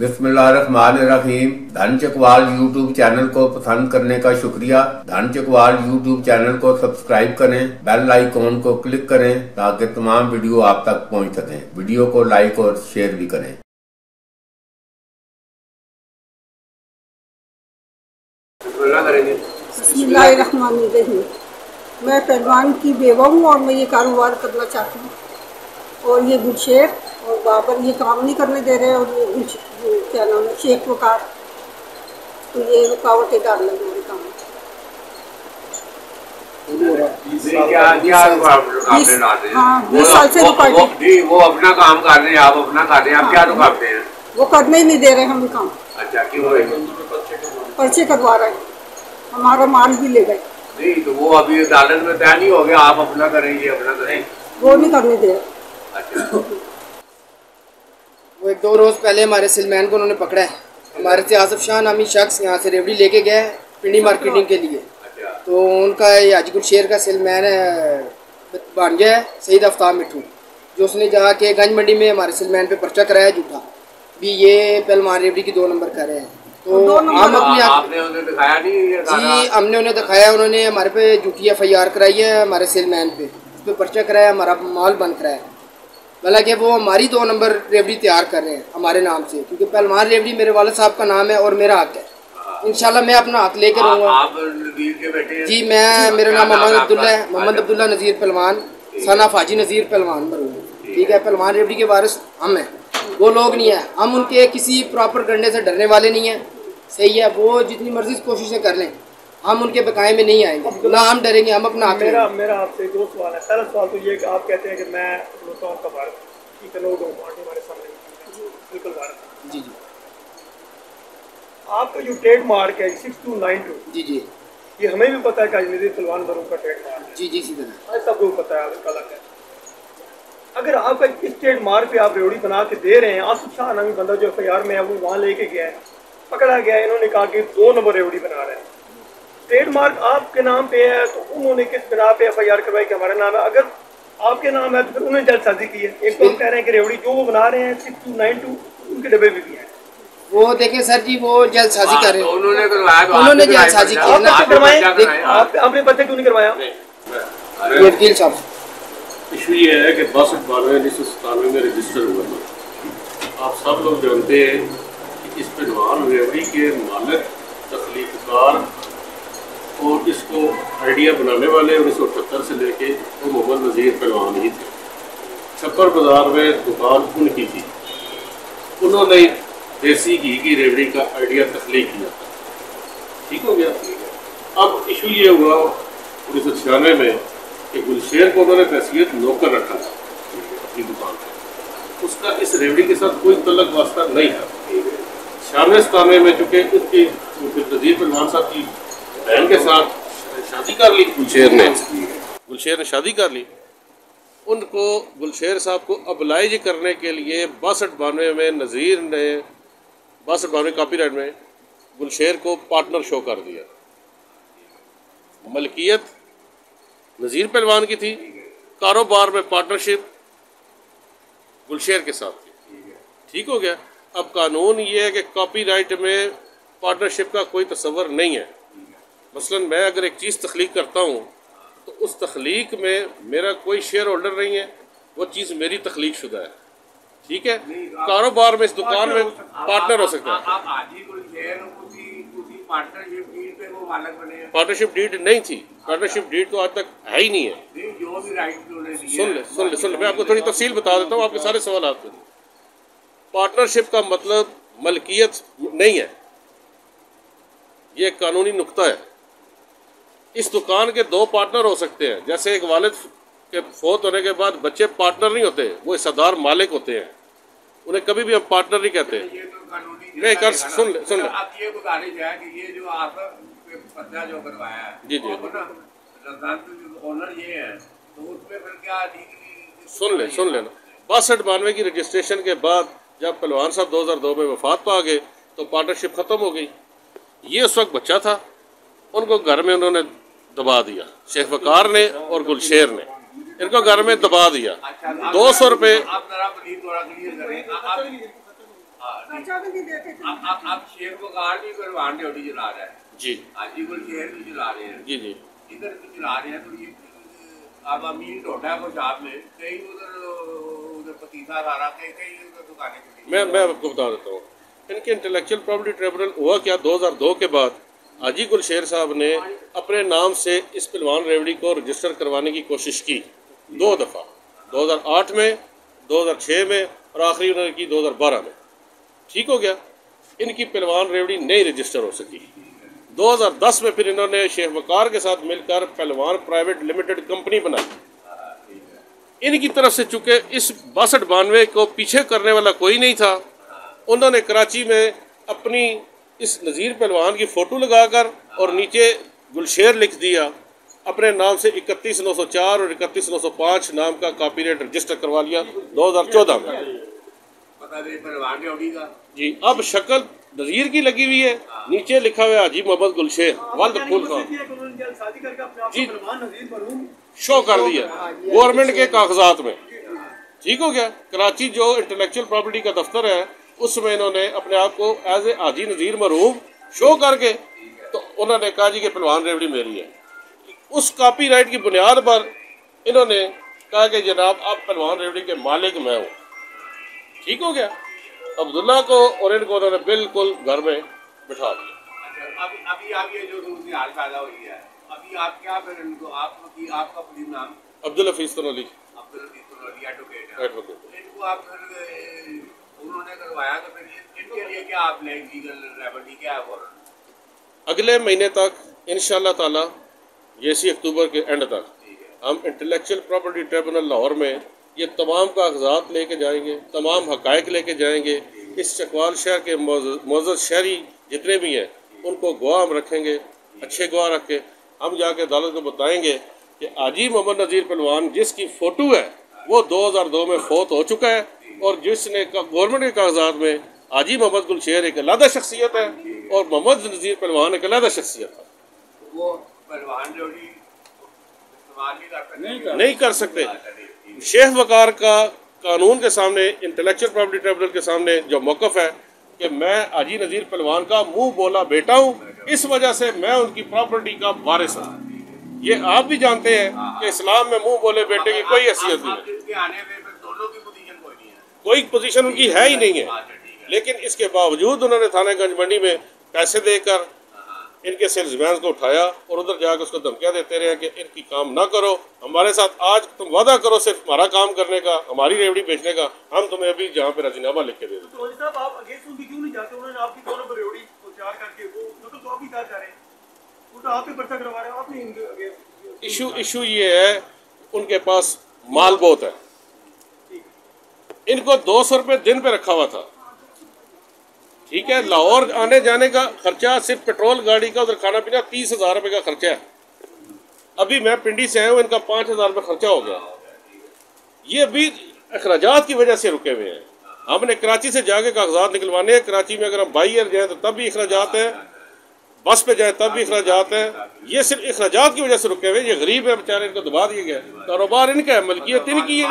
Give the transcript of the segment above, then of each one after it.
बिस्मिल्लाहिर्रहमानिर्रहीम। धन Chakwal YouTube channel को पसंद करने का शुक्रिया। धन चकवाल यूट्यूब चैनल को सब्सक्राइब करें, बेल आइकॉन को क्लिक करें ताकि तमाम वीडियो आप तक पहुंच सकें। वीडियो को लाइक और शेयर भी करें। बिस्मिल्लाहिर्रहमानिर्रहीम। मैं पहलवान की बेवा हूँ और मैं ये कारोबार करना चाहती हूँ, और ये गुलशेर और बाबर ये काम नहीं करने दे रहे, और ये क्या नाम है शेख वकार, तो ये रुकावटें डाल रहे हैं मेरे काम में। हाँ, 20 साल से रुकावटें। वो अपना काम कर रहे हैं, आप अपना कर रहे हैं, आप क्या रुकावटें हैं? वो करने ही नहीं दे रहे हम काम। अच्छा, क्यों? पर्चे करवा रहे हैं, हमारा माल भी ले गए। नहीं तो वो अभी अदालत में तय नहीं हो गया, आप अपना करें, ये अपना करें, वो नहीं करने दे रहे। अच्छा। वो 1-2 रोज़ पहले हमारे सिलमैन को उन्होंने पकड़ा है। हमारे से आसिफ शाह नामी शख्स यहाँ से रेवड़ी लेके गया है पिंडी मार्केटिंग के लिए। अच्छा। तो उनका ये आज गुलशेर का सिलमैन बन गया है सईद आफ्ताब मिठू, जो उसने जाके गंज मंडी में हमारे सिलमैन पे पर्चा कराया झूठा भी ये पहलवान रेवड़ी की 2 नंबर कर रहे हैं। तो हम अपनी आपने उन्हें दिखाया नहीं? जी, हमने उन्हें दिखाया। उन्होंने हमारे पे झूठी FIR कराई है हमारे सेलमैन पे, उस पर पर्चा कराया, हमारा माल बंद कराया। हालांकि वो हमारी 2 नंबर रेवड़ी तैयार कर रहे हैं हमारे नाम से, क्योंकि पहलवान रेवड़ी मेरे वालिद साहब का नाम है और मेरा हक है। इंशाल्लाह मैं अपना हक लेकर रहूँगा। आप नज़ीर के बेटे हैं? जी, मेरा नाम मोहम्मद अब्दुल्ला है, मोहम्मद अब्दुल्ला नज़ीर पहलवान, सन ऑफ हाजी नज़ीर पहलवान मरूँ। ठीक है, पहलवान रेवड़ी के वारिस हम हैं, वो लोग नहीं है। हम उनके किसी प्रॉपर गंडे से डरने वाले नहीं हैं। सही है, वो जितनी मर्जी कोशिशें कर लें, हम उनके बकाए में नहीं आएंगे, ना हम डरेंगे, हम अपना हक लेंगे। मेरा आपसे 2 सवाल है। पहला सवाल तो ये कि आप कहते हैं कि मैं मुल्तान का भारत की कनौज हमारे सामने बिल्कुल भारत। जी जी। आपका जो ट्रेडमार्क है 6292, जी जी, ये हमें भी पता है कि अजमेरी पहलवान बरूं का ट्रेडमार्क है। जी जी, इसी तरह सबको पता है, आपका अलग है। अगर आपका इस ट्रेडमार्क पे आप रेवड़ी बना के दे रहे हैं, आसिफ शाह नामी बंदा जो FIR में है वो वहाँ लेके गया है, पकड़ा गया है, इन्होंने कहा कि 2 नंबर रेवड़ी बना रहे हैं, ट्रेडमार्क आपके नाम पे है, तो उन्होंने किस बिना पे FIR करवाई कि हमारा नाम है? अगर आपके नाम है तो फिर उन्होंने जल्दसाजी की है। एक तो कह रहे हैं कि रेवड़ी जो वो बना रहे हैं 6292 उनके डब्बे भी हैं। वो देखें सर जी, वो जल्दसाजी कर रहे हैं। उन्होंने करवाया, उन्होंने जल्दसाजी की है ना। आपने पर्चा क्यों नहीं करवाया? ये वकील साहब, इशू ये है कि 62/1997 में रजिस्टर हुआ था। आप सब लोग जानते हैं कि इस पहलवान रेवड़ी के मालिक, तख्लीकार और इसको आइडिया बनाने वाले 1978 से लेके वो मोहम्मद नज़ीर पहलवान ही थे। छप्पर बाज़ार में दुकान उनकी थी। उन्होंने देसी घी की रेवड़ी का आइडिया तख्लीक किया था। ठीक हो गया। अब इशू ये हुआ 1996 में कि गुलशेर को उन्होंने हैसियत नौकर रखा था अपनी दुकान पर। उसका इस रेवड़ी के साथ कोई तल्लक वास्ता नहीं था। 96 में चूँकि उसकी नज़ीर पहलवान साहब की बहन के साथ शादी कर ली गुलशेर ने शादी कर ली। उनको गुलशेर साहब को अबलाइज करने के लिए 62-92 में नज़ीर ने 62-92 कॉपीराइट में गुलशेर को पार्टनर शो कर दिया। मलकियत नज़ीर पहलवान की थी, कारोबार में पार्टनरशिप गुलशेर के साथ थी। ठीक हो गया। अब कानून ये है कि कॉपीराइट में पार्टनरशिप का कोई तस्वर नहीं है। मसलन मैं अगर एक चीज़ तख्लीक करता हूँ तो उस तख्लीक में मेरा कोई शेयर होल्डर नहीं है, वो चीज़ मेरी तख्लीक शुदा है। ठीक है। कारोबार में इस दुकान में पार्टनर हो सकता है। पार्टनरशिप डीड नहीं थी, पार्टनरशिप डीड तो आज तक है ही नहीं है। सुन ले मैं आपको थोड़ी तफसील बता देता हूँ, आपके सारे सवाल आपके। पार्टनरशिप का मतलब मलकियत नहीं है, ये एक कानूनी नुक्ता है। इस दुकान के 2 पार्टनर हो सकते हैं। जैसे एक वालिद के फौत होने के बाद बच्चे पार्टनर नहीं होते, वो हिस्सेदार मालिक होते हैं, उन्हें कभी भी हम पार्टनर नहीं कहते। नहीं कर सुन ले आप ये गुजारिश है कि ये जो आप पर्चा जो करवाया है जी जी ओनर ये है, तो उसमें फिर क्या सुन लेना 62-92 की रजिस्ट्रेशन के बाद जब पहलवान साहब 2002 में वफात पा गए तो पार्टनरशिप ख़त्म हो गई। ये उस वक्त बच्चा था, उनको घर में उन्होंने दबा दिया, शेख वकार ने और गुलशेर ने इनको घर में दबा दिया। 200 रुपये खर्चा भी नहीं देते थे। अब शेख वकार भी परवान ड्यूटी चला रहा है जी, हाजी गुल शेर भी चला रहे हैं, जी जी, इधर भी चला रहे हैं। तो ये अब अमीन ढोडा को साहब में कई उधर पतीसा सारा कई कई उधर दुकानें खुली। मैं आपको बता देता हूँ इनके इंटेलेक्चुअल प्रॉपर्टी ट्रिब्यूनल हुआ क्या, 2002 के बाद हाजी गुल शेर साहब ने अपने नाम से इस पहलवान रेवड़ी को रजिस्टर करवाने की कोशिश की 2 दफ़ा, 2008 में, 2006 में और आखिरी उन्होंने की 2012 में। ठीक हो गया, इनकी पहलवान रेवड़ी नहीं रजिस्टर हो सकी। 2010 में फिर इन्होंने शेख वकार के साथ मिलकर पहलवान प्राइवेट लिमिटेड कंपनी बनाई। इनकी तरफ से चूंकि इस 62-92 को पीछे करने वाला कोई नहीं था, उन्होंने कराची में अपनी इस नज़ीर पहलवान की फ़ोटो लगाकर और नीचे गुलशेर लिख दिया, अपने नाम से 31,904 और 31,905 नाम का कॉपीराइट रजिस्टर करवा लिया 2014 में। पता नहीं परवान ड्यूटी का जी, अब शक्ल नज़ीर की लगी हुई है, नीचे लिखा हुआ है हाजी मोहम्मद गुलशेर वल्द फुल खान जी, शो कर दिया गवर्नमेंट के कागजात में। ठीक हो गया, कराची जो इंटेलेक्चुअल प्रॉपर्टी का दफ्तर है उसमें इन्होंने अपने आप को एज ए हाजी नज़ीर मरहूम शो करके तो उन्होंने कहा जी कि पहलवान रेवड़ी मेरी है। उस कॉपीराइट की बुनियाद पर इन्होंने कहा कि जनाब आप पहलवान रेवड़ी के मालिक मैं हूँ। ठीक हो गया, अब्दुल्ला को और इनको उन्होंने बिल्कुल घर में बिठा दिया। अच्छा, अभी आप ये जो दूसरी हाल पैदा हुई है, अभी आप क्या फिर इनको आपका पुलिस नाम अब्दुल हफीज तनोली एडवोकेट, इनको आप फिर उन्होंने करवाया तो फिर इनके लिए क्या आपने लीगल रेमेडी क्या है फौरन? अगले महीने तक इंशाल्लाह ताला इसी अक्टूबर के एंड तक हम इंटेलेक्चुअल प्रॉपर्टी ट्रिब्यूनल लाहौर में ये तमाम कागजात लेके जाएंगे, तमाम हकायक लेके जाएंगे। इस चकवाल शहर के मौजूद शहरी जितने भी हैं उनको गवाह हम रखेंगे, अच्छे गवाह रख के हम जाके अदालत को बताएंगे कि हाजी मोहम्मद नज़ीर पहलवान जिसकी फ़ोटो है वो 2002 में फौत हो चुका है और जिसने गवर्नमेंट के कागजात में हाजी मोहम्मद गुलशेर एक अलग शख्सियत है और मोहम्मद नज़ीर पहलवान एक अलग शख्सियत है। वो पहलवान ड्यूटी नहीं कर सकते। शेख वकार का कानून के सामने इंटेलेक्चुअल प्रॉपर्टी ट्रिब्यूनल के सामने जो मौक़िफ़ है कि मैं हाजी नज़ीर पहलवान का मुंह बोला बेटा हूँ, इस वजह से मैं उनकी प्रॉपर्टी का वारिस हूँ। ये आप भी जानते हैं कि इस्लाम में मुंह बोले बेटे की कोई हैसियत नहीं है, कोई पोजीशन उनकी है ही नहीं है। लेकिन इसके बावजूद उन्होंने थाना गंज मंडी में पैसे देकर इनके सेल्समैन को उठाया और उधर जाकर उसको धमकियां देते रहे कि इनकी काम ना करो, हमारे साथ आज तुम वादा करो सिर्फ हमारा काम करने का, हमारी रेवड़ी बेचने का, हम तुम्हें अभी जहाँ पे राजीनामा लिख के दे देते। इशू ये है उनके पास माल बहुत है, इनको 200 रुपये दिन पे रखा हुआ था। ठीक है, लाहौर आने जाने का खर्चा सिर्फ पेट्रोल गाड़ी का उधर खाना पीना 30,000 रुपये का खर्चा है। अभी मैं पिंडी से आया हूँ, इनका 5,000 रुपये खर्चा हो गया। ये अभी अखराजात की वजह से रुके हुए हैं। हमने कराची से जाके कागजात निकलवाने हैं, कराची में अगर हम बाई एयर जाए तो तब भी अखराजात है, बस पे जाए तब भी अखराजात है। ये सिर्फ अखराजात की वजह से रुके हुए। ये गरीब है बेचारे, इनको दबा दिया गया। कारोबार इनका है, मलकियत इनकी है।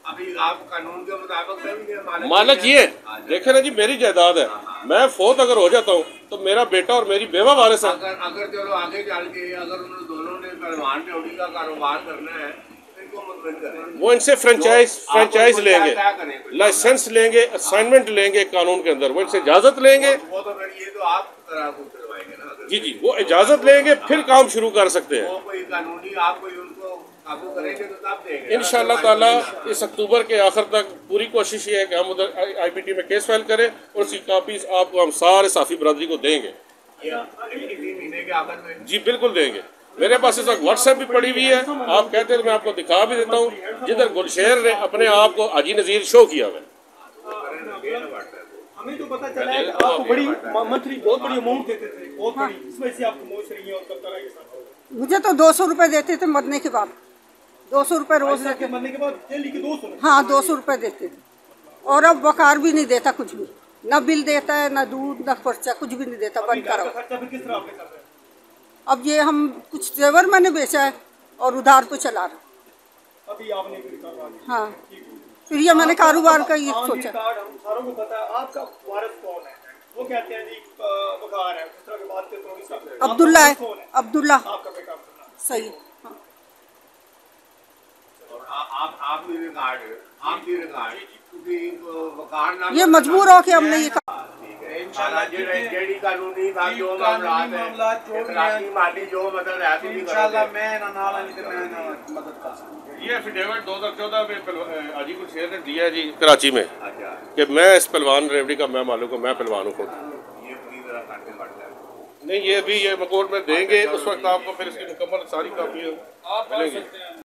अभी आप कानून के मुताबिक मालिक ये देखे ना जी, मेरी जायदाद है, मैं फौत अगर हो जाता हूँ तो मेरा बेटा और मेरी बेवा वारिस है। अगर चलो आगे चल के अगर उन दोनों ने पहलवान ड्यूटी का कारोबार करना है, इनको मुतमईन करें। वो इनसे फ्रेंचाइज लेंगे, लाइसेंस लेंगे, असाइनमेंट लेंगे कानून के अंदर, वो इनसे इजाजत लेंगे। वो तो फिर ये तो आप करवाएंगे ना। जी जी, वो इजाजत लेंगे फिर काम शुरू कर सकते हैं। वो कोई कानूनी आप कोई उनको काबू करेंगे तो तब देंगे। इंशाअल्लाह ताला इस अक्टूबर के आखिर तक पूरी कोशिश ये है कि हम उधर IPT में केस फाइल करें और उसकी कापीज आपको हम सारे साफी बरादरी को देंगे। इसी महीने के आखिर में जी बिल्कुल देंगे। मेरे पास इस वक्त व्हाट्सएप भी पड़ी हुई है, आप कहते हैं तो मैं आपको दिखा भी देता हूँ, जिधर गुलशेर ने अपने आप को हाजी नज़ीर शो किया हुआ है। हमें तो पता चला है आपको बड़ी मंथली बहुत बड़ी अमाउंट देते थे, बहुत बड़ी, इसमें से आपको मौज रही है और कब तरह के साथ। मुझे तो 200 रुपये देते थे मरने के बाद, 200 रुपये रोज देते। मरने के बाद जेल के 200? हाँ, 200 रुपये देते थे। और अब वकार भी नहीं देता कुछ भी, न बिल देता है, न दूध, न पर्चा, कुछ भी नहीं देता, बंद करो। खर्चा फिर किस तरह आपके साथ है? अब ये हम कुछ जेवर मैंने बेचा है और उधार पे चला रहा। अभी आपने भी हाँ, फिर ये मैंने कारोबार का ये सोचा। हम सारों को पता है आपका वारिस वो कहते हैं जी बुखार है, इस तरह की बात करते हैं। अब्दुल्ला है, अब्दुल्ला आपका बेटा अब्दुल्ला, सही। हाँ। और आप भी रिकॉर्ड क्योंकि ये मजबूर हो के हमने ये इंशाल्लाह जेडी कानूनी था जो मामला जो माली जो मदद है इंशाल्लाह मैं नाल मदद कर सकूं। ये एफिडेविट 2014 में हाजीपुर शेर ने दिया है जी कराची में कि मैं इस पहलवान रेवड़ी का मैं मालूम हूँ, मैं पहलवान हूँ खुद। ये पूरी तरह काटने पड़ता है नहीं, ये भी ये कोर्ट में देंगे उस वक्त आपको फिर इसकी मुकम्मल सारी कापी मिलेंगी।